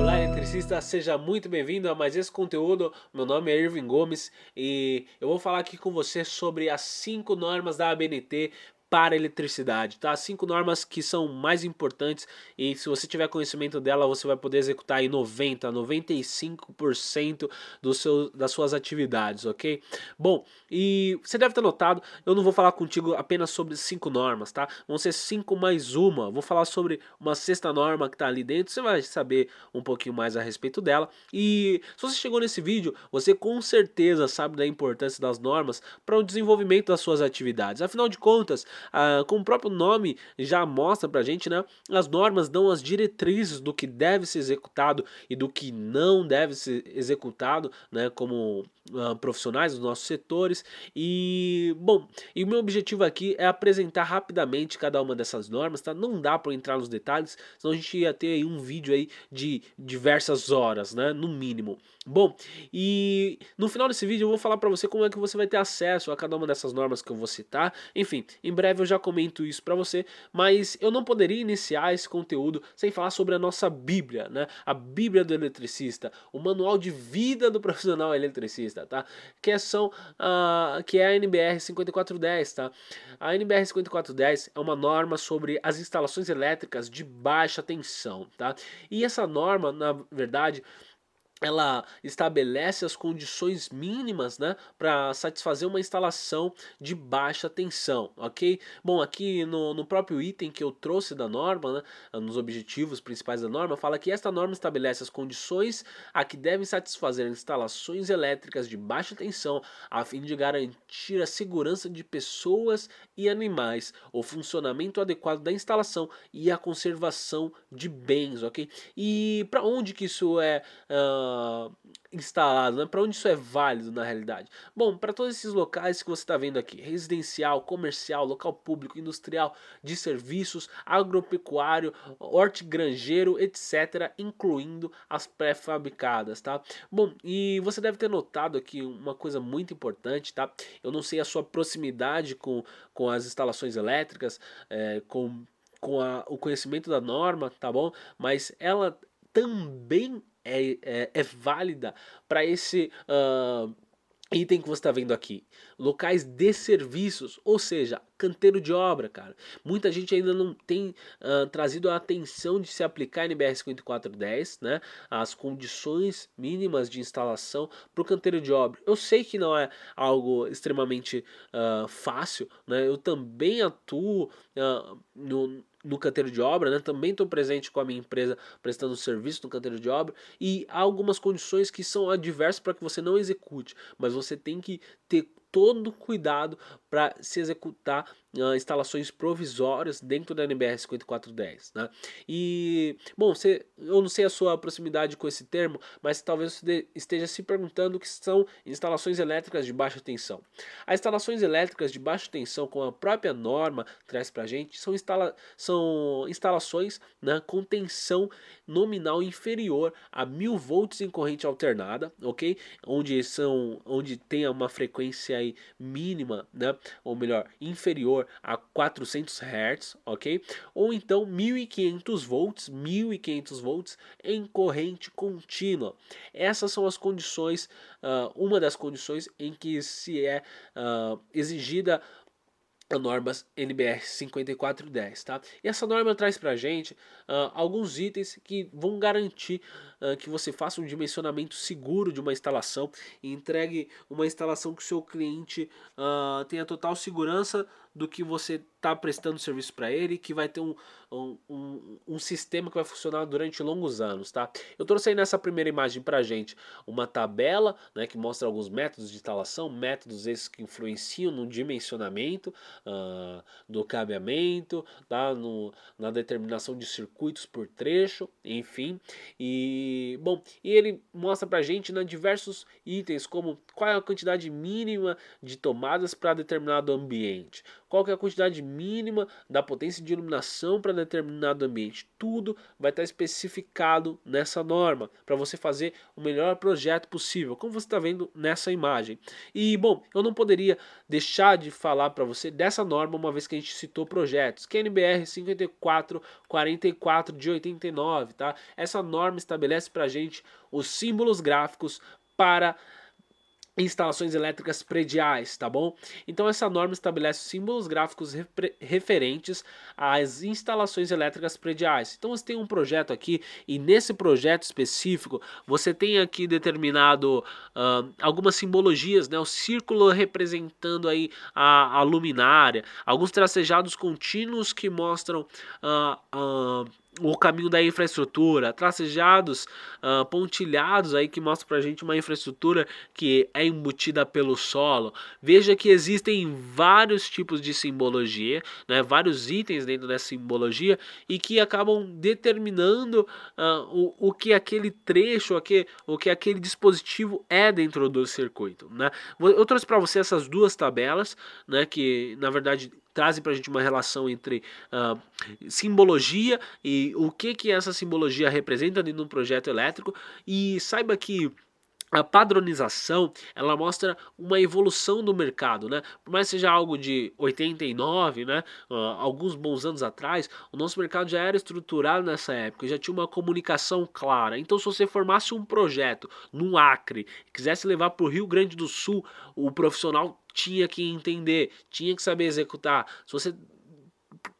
Olá, eletricista, seja muito bem-vindo a mais esse conteúdo. Meu nome é Irving Gomes e eu vou falar aqui com você sobre as 5 normas da ABNT para eletricidade, tá? 5 normas que são mais importantes e se você tiver conhecimento dela, você vai poder executar aí 90 a 95% das suas atividades, ok? Bom, e você deve ter notado, eu não vou falar contigo apenas sobre 5 normas, tá? Vão ser 5 mais uma. Vou falar sobre uma sexta norma que tá ali dentro, você vai saber um pouquinho mais a respeito dela. E se você chegou nesse vídeo, você com certeza sabe da importância das normas para o desenvolvimento das suas atividades. Afinal de contas, como o próprio nome já mostra pra gente, né? As normas dão as diretrizes do que deve ser executado e do que não deve ser executado, né? Como profissionais dos nossos setores. E bom, e o meu objetivo aqui é apresentar rapidamente cada uma dessas normas, tá? Não dá para entrar nos detalhes, senão a gente ia ter aí um vídeo aí de diversas horas, né? No mínimo. Bom, e no final desse vídeo eu vou falar para você como é que você vai ter acesso a cada uma dessas normas que eu vou citar. Enfim, em breve eu já comento isso para você, mas eu não poderia iniciar esse conteúdo sem falar sobre a nossa Bíblia, né? A Bíblia do eletricista, o manual de vida do profissional eletricista, tá? Que é a NBR 5410, tá? A NBR 5410 é uma norma sobre as instalações elétricas de baixa tensão, tá? E essa norma, na verdade, ela estabelece as condições mínimas, né, para satisfazer uma instalação de baixa tensão, ok? Bom, aqui no próprio item que eu trouxe da norma, né, nos objetivos principais da norma, fala que esta norma estabelece as condições a que devem satisfazer instalações elétricas de baixa tensão, a fim de garantir a segurança de pessoas e animais, o funcionamento adequado da instalação e a conservação de bens, ok? E para onde que isso é instalado, né? Para onde isso é válido na realidade? Bom, para todos esses locais que você está vendo aqui, residencial, comercial, local público, industrial, de serviços, agropecuário, hortigranjeiro, etc., incluindo as pré-fabricadas, tá? Bom, e você deve ter notado aqui uma coisa muito importante, tá? Eu não sei a sua proximidade com as instalações elétricas, o conhecimento da norma, tá bom? Mas ela também é válida para esse item que você está vendo aqui. Locais de serviços, ou seja, canteiro de obra, cara. Muita gente ainda não tem trazido a atenção de se aplicar a NBR 5410, né? As condições mínimas de instalação para o canteiro de obra. Eu sei que não é algo extremamente fácil, né? Eu também atuo no canteiro de obra, né? Também estou presente com a minha empresa prestando serviço no canteiro de obra e há algumas condições que são adversas para que você não execute, mas você tem que ter todo cuidado para se executar instalações provisórias dentro da NBR 5410, né? E, bom, eu não sei a sua proximidade com esse termo, mas talvez você esteja se perguntando o que são instalações elétricas de baixa tensão. As instalações elétricas de baixa tensão, como a própria norma traz para a gente, são instalações, né, com tensão nominal inferior a 1000 volts em corrente alternada, ok? Onde tem uma frequência aí mínima, né? Ou melhor, inferior a 400 Hz, ok? Ou então 1500 volts em corrente contínua. Essas são as condições, uma das condições em que se é exigida a norma NBR 5410, tá? E essa norma traz pra gente alguns itens que vão garantir que você faça um dimensionamento seguro de uma instalação e entregue uma instalação que o seu cliente tenha total segurança do que você está prestando serviço para ele, que vai ter um sistema que vai funcionar durante longos anos, tá? Eu trouxe aí nessa primeira imagem pra gente uma tabela, né, que mostra alguns métodos de instalação, métodos esses que influenciam no dimensionamento do cabeamento, tá? Na determinação de circuitos por trecho, enfim. E bom, e ele mostra pra gente, né, diversos itens como qual é a quantidade mínima de tomadas para determinado ambiente, qual que é a quantidade mínima da potência de iluminação para determinado ambiente. Tudo vai estar especificado nessa norma para você fazer o melhor projeto possível, como você está vendo nessa imagem. E bom, eu não poderia deixar de falar para você dessa norma uma vez que a gente citou projetos, que é a NBR 5444 de 89, tá? Essa norma estabelece para a gente os símbolos gráficos para instalações elétricas prediais, tá bom? Então essa norma estabelece símbolos gráficos referentes às instalações elétricas prediais. Então você tem um projeto aqui e nesse projeto específico você tem aqui determinado algumas simbologias, né? O círculo representando aí a luminária, alguns tracejados contínuos que mostram o caminho da infraestrutura, tracejados pontilhados aí que mostram pra gente uma infraestrutura que é embutida pelo solo. Veja que existem vários tipos de simbologia, né, vários itens dentro dessa simbologia e que acabam determinando o que aquele trecho, o que aquele dispositivo é dentro do circuito, né? Eu trouxe para você essas duas tabelas, né, que na verdade trazem para a gente uma relação entre simbologia e o que essa simbologia representa dentro de um projeto elétrico. E saiba que a padronização, ela mostra uma evolução do mercado, né? Por mais que seja algo de 89, né? Alguns bons anos atrás, o nosso mercado já era estruturado nessa época, já tinha uma comunicação clara. Então, se você formasse um projeto no Acre, quisesse levar para o Rio Grande do Sul, o profissional tinha que entender, tinha que saber executar. Se você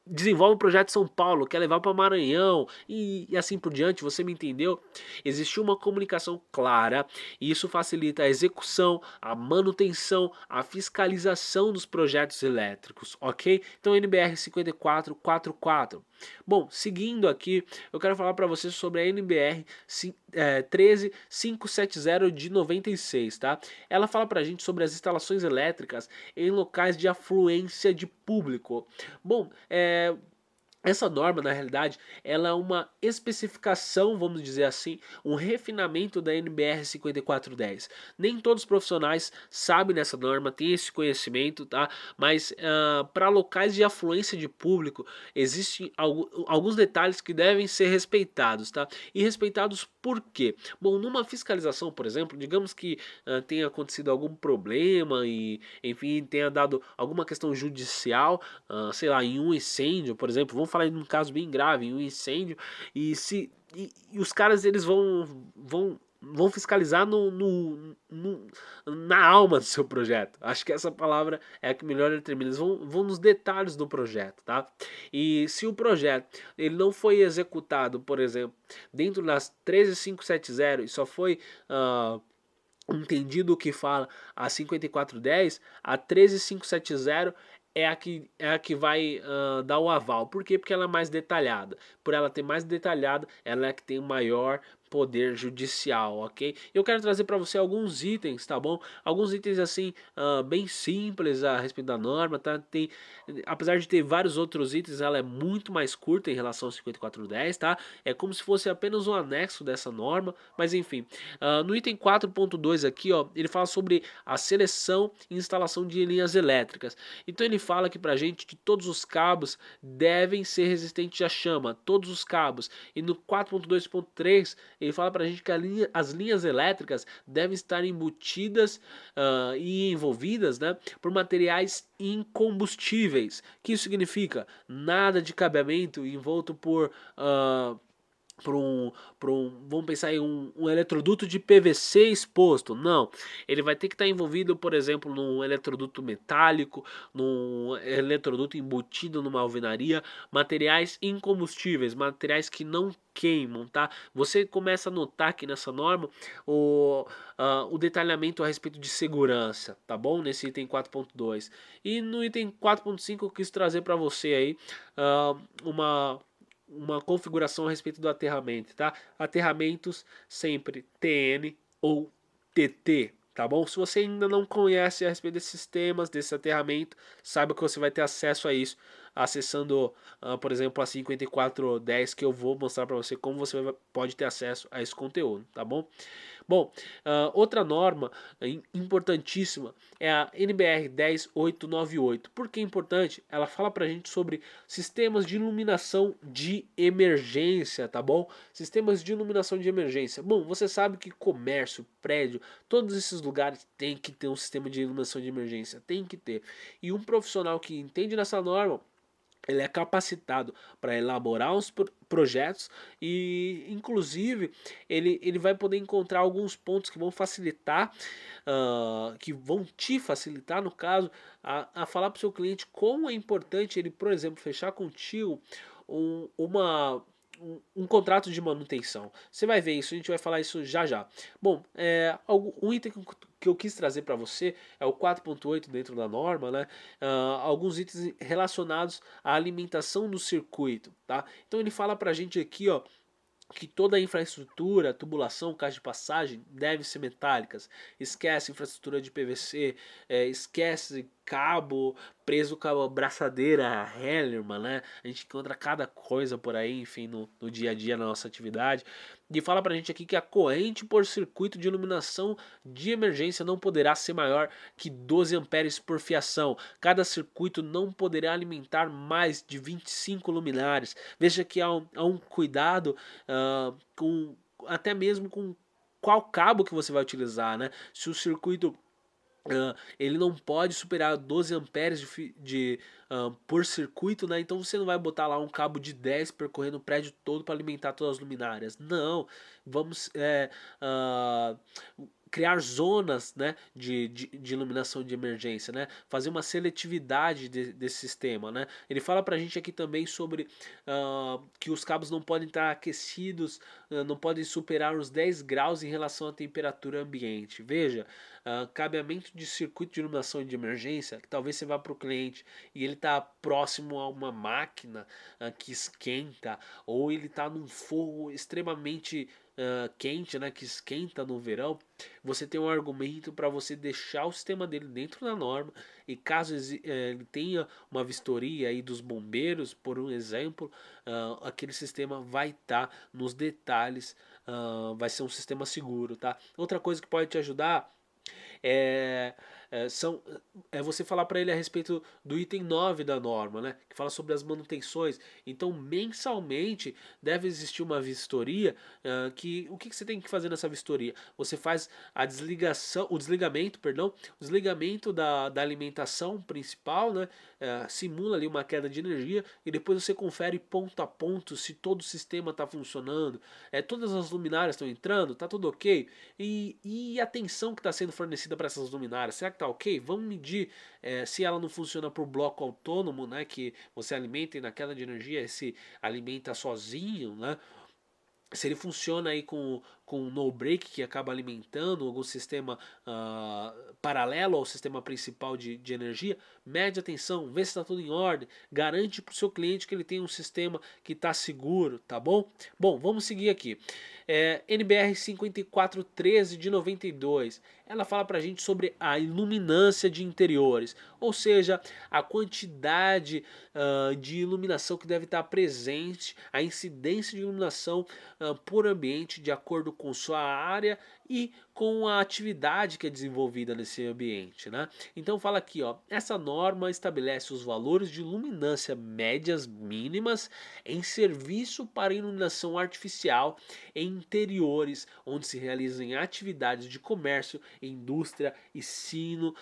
desenvolve um projeto em São Paulo, quer levar para Maranhão e assim por diante, você me entendeu? Existiu uma comunicação clara e isso facilita a execução, a manutenção, a fiscalização dos projetos elétricos, ok? Então NBR 5444. Bom, seguindo aqui, eu quero falar para vocês sobre a NBR 13570 de 96, tá? Ela fala para a gente sobre as instalações elétricas em locais de afluência de público. Bom, essa norma, na realidade, ela é uma especificação, vamos dizer assim, um refinamento da NBR 5410. Nem todos os profissionais sabem dessa norma, têm esse conhecimento, tá? Mas para locais de afluência de público, existem alguns detalhes que devem ser respeitados, tá? E respeitados por quê? Bom, numa fiscalização, por exemplo, digamos que tenha acontecido algum problema e, enfim, tenha dado alguma questão judicial, sei lá, em um incêndio, por exemplo, vamos falar em um caso bem grave, em um incêndio, e os caras eles vão fiscalizar na alma do seu projeto. Acho que essa palavra é a que melhor determina. Eles vão nos detalhes do projeto, tá? E se o projeto ele não foi executado, por exemplo, dentro das 13570 e só foi entendido o que fala a 5410, a 13570 é a que vai dar o aval. Por quê? Porque ela é mais detalhada. Por ela ter mais detalhada, ela é a que tem maior poder judicial, ok? Eu quero trazer para você alguns itens, tá bom? Alguns itens assim, bem simples a respeito da norma, tá? Apesar de ter vários outros itens, ela é muito mais curta em relação ao 5410, tá? É como se fosse apenas um anexo dessa norma, mas enfim. No item 4.2 aqui, ó, ele fala sobre a seleção e instalação de linhas elétricas. Então ele fala aqui pra gente que todos os cabos devem ser resistentes à chama, todos os cabos. E no 4.2.3 ele fala pra gente que as linhas elétricas devem estar embutidas e envolvidas, né, por materiais incombustíveis. O que isso significa? Nada de cabeamento envolto por vamos pensar em um eletroduto de PVC exposto. Não, ele vai ter que estar envolvido, por exemplo, num eletroduto metálico, num eletroduto embutido numa alvenaria, materiais incombustíveis, materiais que não queimam, tá? Você começa a notar aqui nessa norma o detalhamento a respeito de segurança, tá bom? Nesse item 4.2. E no item 4.5 eu quis trazer para você aí uma configuração a respeito do aterramento, tá? Aterramentos sempre TN ou TT, tá bom? Se você ainda não conhece a respeito desses temas, desse aterramento, saiba que você vai ter acesso a isso acessando, por exemplo, a 5410, que eu vou mostrar para você como você pode ter acesso a esse conteúdo, tá bom? Bom, outra norma importantíssima é a NBR 10898. Por que é importante? Ela fala pra gente sobre sistemas de iluminação de emergência, tá bom? Sistemas de iluminação de emergência. Bom, você sabe que comércio, prédio, todos esses lugares tem que ter um sistema de iluminação de emergência, tem que ter. E um profissional que entende nessa norma, ele é capacitado para elaborar os projetos e, inclusive, ele vai poder encontrar alguns pontos que vão facilitar, que vão te facilitar, no caso, a falar para o seu cliente como é importante ele, por exemplo, fechar contigo um contrato de manutenção. Você vai ver isso, a gente vai falar isso já já. Bom, um item que eu quis trazer para você é o 4.8 dentro da norma, né? Alguns itens relacionados à alimentação do circuito, tá? Então ele fala para a gente aqui, ó, que toda a infraestrutura, tubulação, caixa de passagem deve ser metálicas. Esquece infraestrutura de PVC, esquece cabo preso com a braçadeira Hellerman, né? A gente encontra cada coisa por aí, enfim, no dia a dia, na nossa atividade. E fala pra gente aqui que a corrente por circuito de iluminação de emergência não poderá ser maior que 12 amperes por fiação. Cada circuito não poderá alimentar mais de 25 luminares. Veja que há um cuidado com até mesmo com qual cabo que você vai utilizar, né? Se o circuito ele não pode superar 12 amperes por circuito, né? Então você não vai botar lá um cabo de 10 percorrendo o prédio todo para alimentar todas as luminárias. Não, vamos criar zonas, né, de iluminação de emergência, né, fazer uma seletividade desse sistema, né. Ele fala pra gente aqui também sobre que os cabos não podem estar aquecidos, não podem superar os 10 graus em relação à temperatura ambiente. Veja, cabeamento de circuito de iluminação de emergência, que talvez você vá para o cliente e ele está próximo a uma máquina que esquenta, ou ele está num forro extremamente quente, né, que esquenta no verão. Você tem um argumento para você deixar o sistema dele dentro da norma, e caso ele tenha uma vistoria aí dos bombeiros, por um exemplo, aquele sistema vai estar nos detalhes, vai ser um sistema seguro, tá? Outra coisa que pode te ajudar é, é você falar para ele a respeito do item 9 da norma, né, que fala sobre as manutenções. Então, mensalmente deve existir uma vistoria, que o que você tem que fazer nessa vistoria? Você faz a desligação, o desligamento da alimentação principal, né, simula ali uma queda de energia, e depois você confere ponto a ponto se todo o sistema está funcionando, todas as luminárias estão entrando, está tudo ok, e a tensão que está sendo fornecida para essas luminárias, será que está ok? Vamos medir se ela não funciona por bloco autônomo, né, que você alimenta e na queda de energia se alimenta sozinho, né? Se ele funciona aí com no break, que acaba alimentando algum sistema paralelo ao sistema principal de energia, mede a tensão, vê se está tudo em ordem, garante para o seu cliente que ele tem um sistema que está seguro, tá bom? Bom, vamos seguir aqui. NBR 5413 de 92, ela fala para a gente sobre a iluminância de interiores, ou seja, a quantidade de iluminação que deve estar presente, a incidência de iluminação por ambiente de acordo com sua área e com a atividade que é desenvolvida nesse ambiente, né? Então fala aqui, ó, essa norma estabelece os valores de luminância médias mínimas em serviço para iluminação artificial em interiores onde se realizam atividades de comércio, indústria, ensino,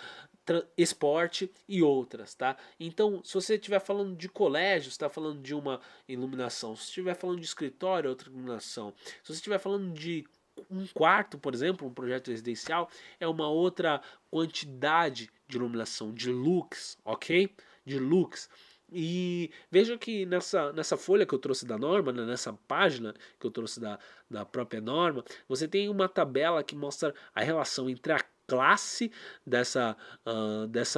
esporte e outras, tá? Então, se você estiver falando de colégio, está falando de uma iluminação. Se estiver falando de escritório, outra iluminação. Se você estiver falando de um quarto, por exemplo, um projeto residencial, é uma outra quantidade de iluminação, de lux, ok? De lux. E veja que nessa folha que eu trouxe da norma, né, nessa página que eu trouxe da própria norma, você tem uma tabela que mostra a relação entre a classe dessa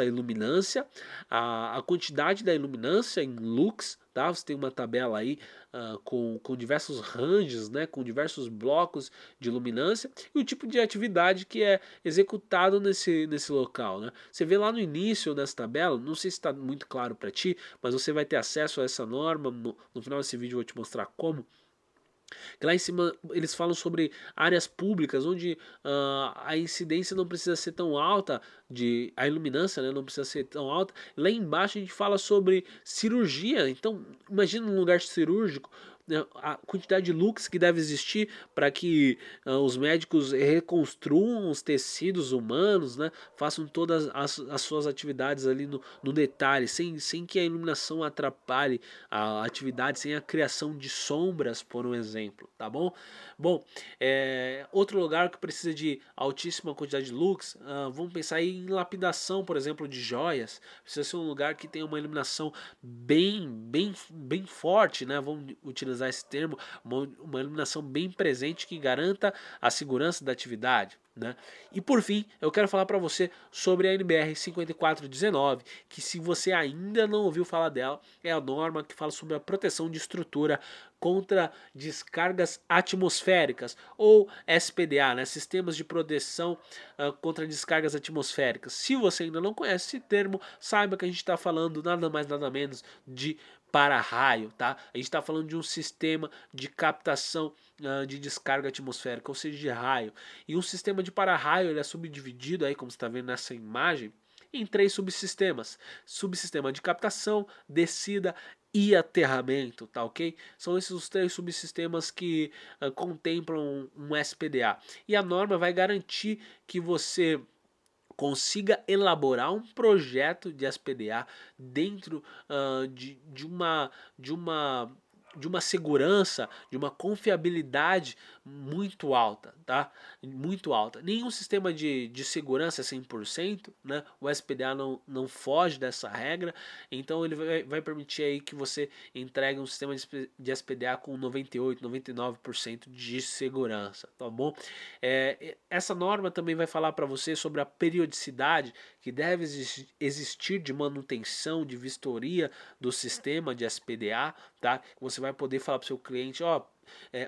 iluminância, a quantidade da iluminância em lux, tá? Você tem uma tabela aí com diversos ranges, né? Com diversos blocos de iluminância e o tipo de atividade que é executado nesse local, né? Você vê lá no início dessa tabela, não sei se está muito claro para ti, mas você vai ter acesso a essa norma, no final desse vídeo eu vou te mostrar como. Que lá em cima eles falam sobre áreas públicas onde a incidência não precisa ser tão alta, a iluminância, né, não precisa ser tão alta. Lá embaixo a gente fala sobre cirurgia. Então imagina um lugar cirúrgico, né, a quantidade de lux que deve existir para que os médicos reconstruam os tecidos humanos, né, façam todas as suas atividades ali no detalhe, sem que a iluminação atrapalhe a atividade, sem a criação de sombras, por um exemplo, tá bom? Bom, outro lugar que precisa de altíssima quantidade de lux, vamos pensar aí em lapidação, por exemplo, de joias. Precisa ser um lugar que tenha uma iluminação bem forte, né? Vamos utilizar esse termo, uma iluminação bem presente que garanta a segurança da atividade. Né? E por fim, eu quero falar para você sobre a NBR 5419, que se você ainda não ouviu falar dela, é a norma que fala sobre a proteção de estrutura contra descargas atmosféricas, ou SPDA, né? Sistemas de proteção contra descargas atmosféricas. Se você ainda não conhece esse termo, saiba que a gente está falando nada mais nada menos de para-raio, tá? A gente está falando de um sistema de captação de descarga atmosférica, ou seja, de raio. E um sistema de para-raio ele é subdividido, aí, como você está vendo nessa imagem, em 3 subsistemas: subsistema de captação, descida e aterramento, tá ok? São esses os 3 subsistemas que contemplam um SPDA. E a norma vai garantir que você consiga elaborar um projeto de SPDA dentro de uma segurança, de uma confiabilidade muito alta, tá? Muito alta. Nenhum sistema de segurança é 100%, né? O SPDA não foge dessa regra, então ele vai permitir aí que você entregue um sistema de SPDA com 98, 99% de segurança, tá bom? Essa norma também vai falar para você sobre a periodicidade que deve existir de manutenção, de vistoria do sistema de SPDA, tá? Você vai poder falar para o seu cliente, ó,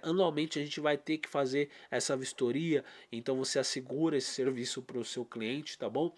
anualmente a gente vai ter que fazer essa vistoria, então você assegura esse serviço para o seu cliente, tá bom?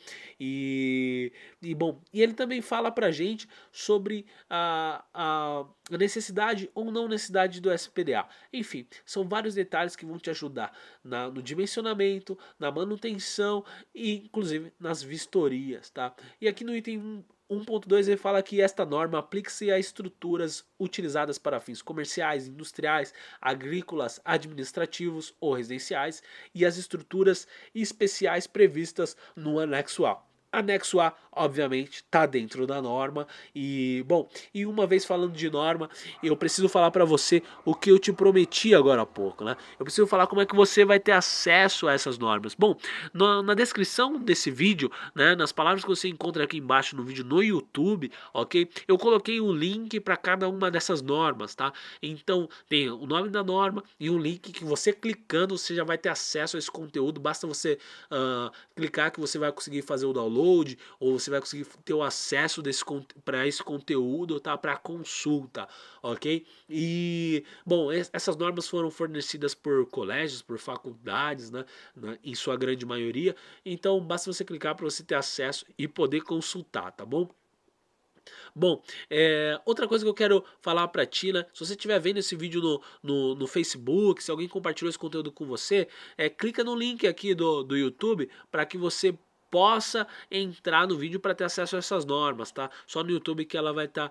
Bom, e ele também fala para a gente sobre a necessidade ou não necessidade do SPDA. Enfim, são vários detalhes que vão te ajudar no dimensionamento, na manutenção e inclusive nas vistorias, tá? E aqui no item 1.2 ele fala que esta norma aplica-se a estruturas utilizadas para fins comerciais, industriais, agrícolas, administrativos ou residenciais e as estruturas especiais previstas no anexo A. Anexo A, obviamente, está dentro da norma. E, bom, e uma vez falando de norma, eu preciso falar para você o que eu te prometi agora há pouco, né? Eu preciso falar como é que você vai ter acesso a essas normas. Bom, na descrição desse vídeo, né, nas palavras que você encontra aqui embaixo no vídeo no YouTube, ok? Eu coloquei um link para cada uma dessas normas, tá? Então, tem o nome da norma e um link que você clicando, você já vai ter acesso a esse conteúdo. Basta você clicar que você vai conseguir fazer o download, ou você vai conseguir ter o acesso para esse conteúdo, tá? Para consulta, ok? E, bom, essas normas foram fornecidas por colégios, por faculdades, né? Em sua grande maioria. Então, basta você clicar para você ter acesso e poder consultar, tá bom? Bom, outra coisa que eu quero falar pra ti, né? Se você estiver vendo esse vídeo no Facebook, se alguém compartilhou esse conteúdo com você, clica no link aqui do YouTube para que você possa entrar no vídeo para ter acesso a essas normas, tá? Só no YouTube que ela vai estar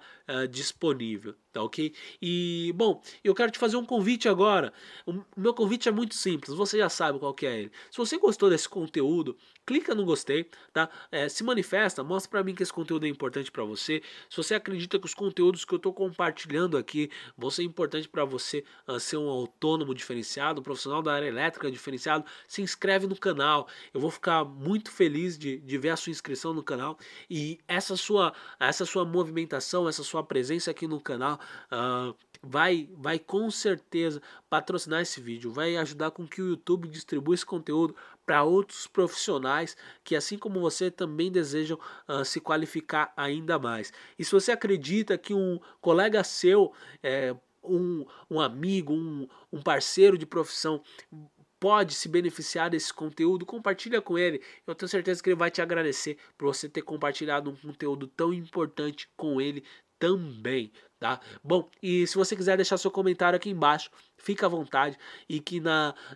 disponível, tá ok? E, bom, eu quero te fazer um convite agora. O meu convite é muito simples, você já sabe qual que é ele. Se você gostou desse conteúdo, clica no gostei, tá? Se manifesta, mostra para mim que esse conteúdo é importante para você. Se você acredita que os conteúdos que eu estou compartilhando aqui vão ser importantes para você ser um autônomo diferenciado, um profissional da área elétrica diferenciado, se inscreve no canal. Eu vou ficar muito feliz de ver a sua inscrição no canal e essa sua movimentação, essa sua presença aqui no canal vai com certeza patrocinar esse vídeo, vai ajudar com que o YouTube distribua esse conteúdo para outros profissionais que, assim como você, também desejam se qualificar ainda mais. E se você acredita que um colega seu, um amigo, um parceiro de profissão pode se beneficiar desse conteúdo, compartilha com ele. Eu tenho certeza que ele vai te agradecer por você ter compartilhado um conteúdo tão importante com ele também, tá? Bom, e se você quiser deixar seu comentário aqui embaixo, fica à vontade, e que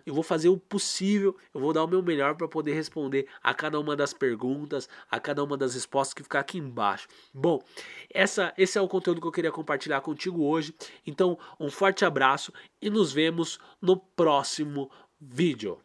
eu vou fazer o possível, eu vou dar o meu melhor para poder responder a cada uma das perguntas, a cada uma das respostas que ficar aqui embaixo. Bom, esse é o conteúdo que eu queria compartilhar contigo hoje. Então, um forte abraço e nos vemos no próximo vídeo.